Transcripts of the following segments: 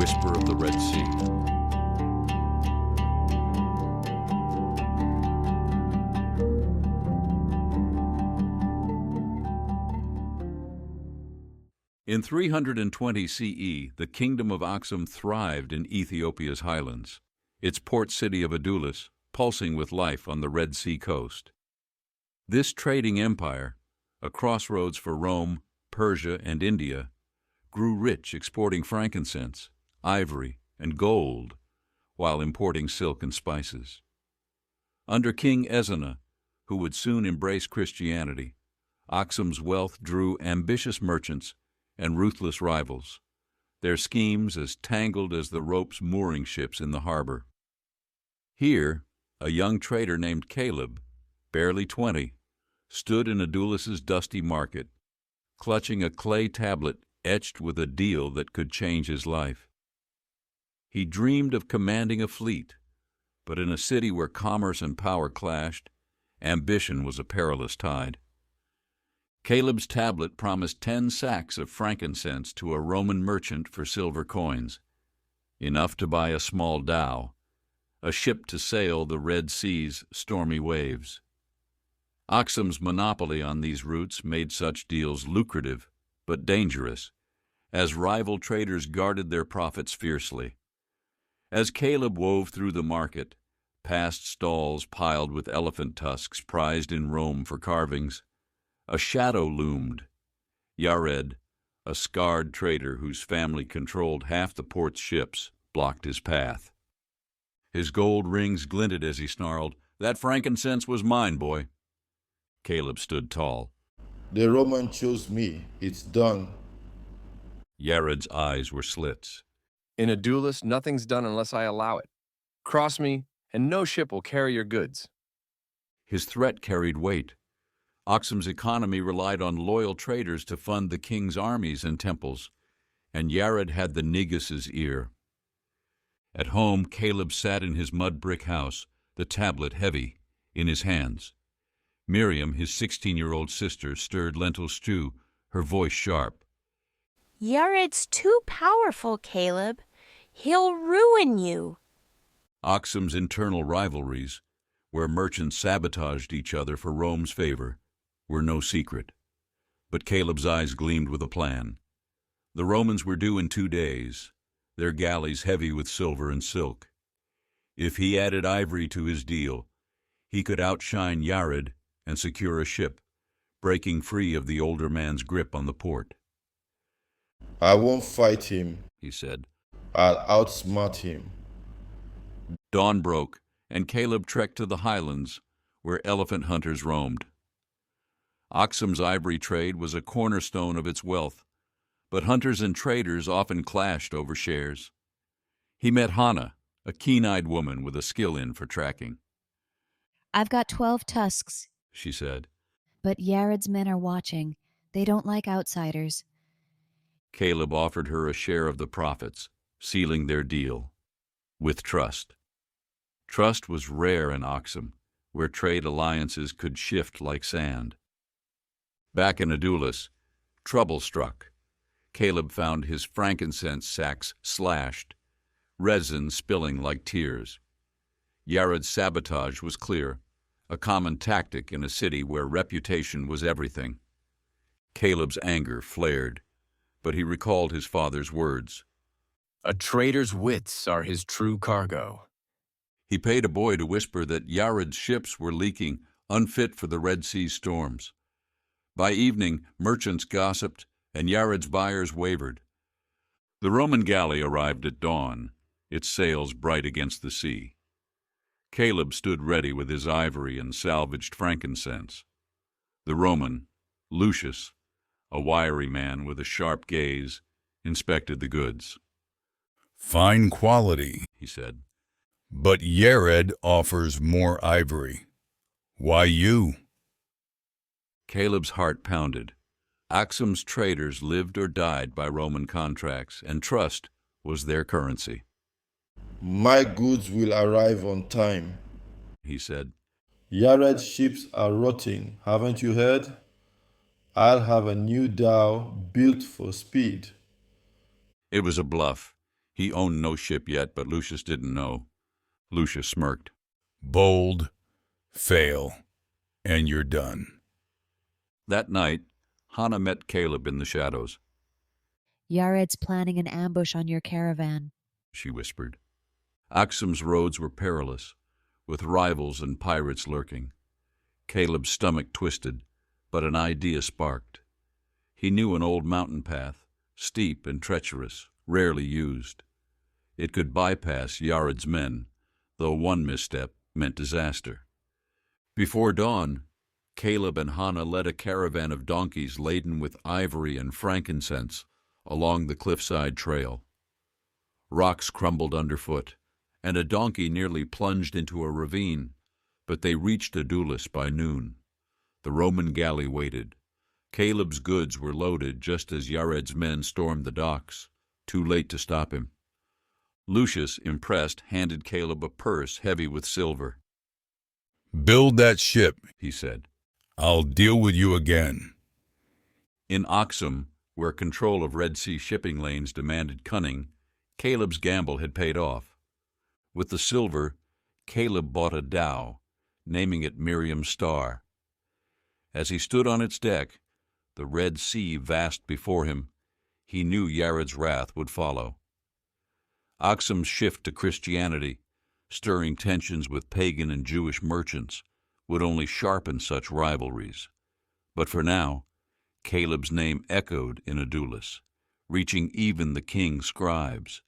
whisper of the Red Sea. In 320 CE, the kingdom of Aksum thrived in Ethiopia's highlands, its port city of Adulis pulsing with life on the Red Sea coast. This trading empire, a crossroads for Rome, Persia, and India, grew rich exporting frankincense, ivory, and gold, while importing silk and spices. Under King Ezana, who would soon embrace Christianity, Aksum's wealth drew ambitious merchants and ruthless rivals, their schemes as tangled as the ropes mooring ships in the harbor. Here, a young trader named Kaleb, barely 20, stood in Adulis's dusty market, clutching a clay tablet etched with a deal that could change his life. He dreamed of commanding a fleet, but in a city where commerce and power clashed, ambition was a perilous tide. Kaleb's tablet promised 10 sacks of frankincense to a Roman merchant for silver coins, enough to buy a small dhow, a ship to sail the Red Sea's stormy waves. Aksum's monopoly on these routes made such deals lucrative but dangerous, as rival traders guarded their profits fiercely. As Kaleb wove through the market, past stalls piled with elephant tusks prized in Rome for carvings, a shadow loomed. Yared, a scarred trader whose family controlled half the port's ships, blocked his path. His gold rings glinted as he snarled, "That frankincense was mine, boy." Kaleb stood tall. The Roman chose me. It's done. Yared's eyes were slits. In Adulis, nothing's done unless I allow it. Cross me, and no ship will carry your goods. His threat carried weight. Aksum's economy relied on loyal traders to fund the king's armies and temples, and Yared had the Negus's ear. At home, Kaleb sat in his mud brick house, the tablet heavy, in his hands. Miriam, his 16-year-old sister, stirred lentil stew, her voice sharp. Yared's too powerful, Kaleb. He'll ruin you. Aksum's internal rivalries, where merchants sabotaged each other for Rome's favor, were no secret. But Kaleb's eyes gleamed with a plan. The Romans were due in 2 days, their galleys heavy with silver and silk. If he added ivory to his deal, he could outshine Yared and secure a ship, breaking free of the older man's grip on the port. I won't fight him, he said. I'll outsmart him. Dawn broke, and Kaleb trekked to the highlands, where elephant hunters roamed. Aksum's ivory trade was a cornerstone of its wealth, but hunters and traders often clashed over shares. He met Hannah, a keen-eyed woman with a skill in for tracking. "I've got 12 tusks," she said. "but Yared's men are watching. They don't like outsiders." Kaleb offered her a share of the profits, sealing their deal with trust. Trust was rare in Aksum, where trade alliances could shift like sand. Back in Adulis, trouble struck. Kaleb found his frankincense sacks slashed, resin spilling like tears. Yared's sabotage was clear, a common tactic in a city where reputation was everything. Kaleb's anger flared, but he recalled his father's words. A trader's wits are his true cargo. He paid a boy to whisper that Yared's ships were leaking, unfit for the Red Sea storms. By evening, merchants gossiped, and Yared's buyers wavered. The Roman galley arrived at dawn, its sails bright against the sea. Kaleb stood ready with his ivory and salvaged frankincense. The Roman, Lucius, a wiry man with a sharp gaze, inspected the goods. "Fine quality," he said. "but Yared offers more ivory. Why you?" Kaleb's heart pounded. Aksum's traders lived or died by Roman contracts, and trust was their currency. My goods will arrive on time, he said. Yared's ships are rotting, haven't you heard? I'll have a new dhow built for speed. It was a bluff. He owned no ship yet, but Lucius didn't know. Lucius smirked. Bold, fail, and you're done. That night, Hannah met Kaleb in the shadows. Yared's planning an ambush on your caravan. She whispered. Aksum's roads were perilous, with rivals and pirates lurking. Kaleb's stomach twisted, but an idea sparked. He knew an old mountain path, steep and treacherous, rarely used. It could bypass Yared's men, though one misstep meant disaster. Before dawn, Kaleb and Hannah led a caravan of donkeys laden with ivory and frankincense along the cliffside trail. Rocks crumbled underfoot, and a donkey nearly plunged into a ravine, but they reached Adulis by noon. The Roman galley waited. Kaleb's goods were loaded just as Yared's men stormed the docks, too late to stop him. Lucius, impressed, handed Kaleb a purse heavy with silver. Build that ship, He said. I'll deal with you again. In Aksum, where control of Red Sea shipping lanes demanded cunning, Kaleb's gamble had paid off. With the silver, Kaleb bought a dhow, naming it Miriam's Star. As he stood on its deck, the Red Sea vast before him, he knew Yared's wrath would follow. Aksum's shift to Christianity, stirring tensions with pagan and Jewish merchants, would only sharpen such rivalries. But for now, Kaleb's name echoed in Adulis, reaching even the king's scribes.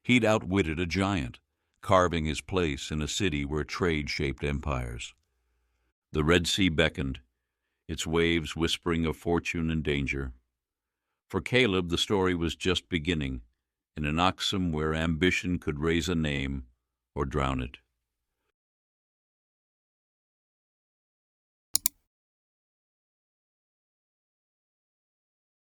He'd outwitted a giant, carving his place in a city where trade shaped empires. The Red Sea beckoned, its waves whispering of fortune and danger. For Kaleb, the story was just beginning, in an Aksum where ambition could raise a name or drown it.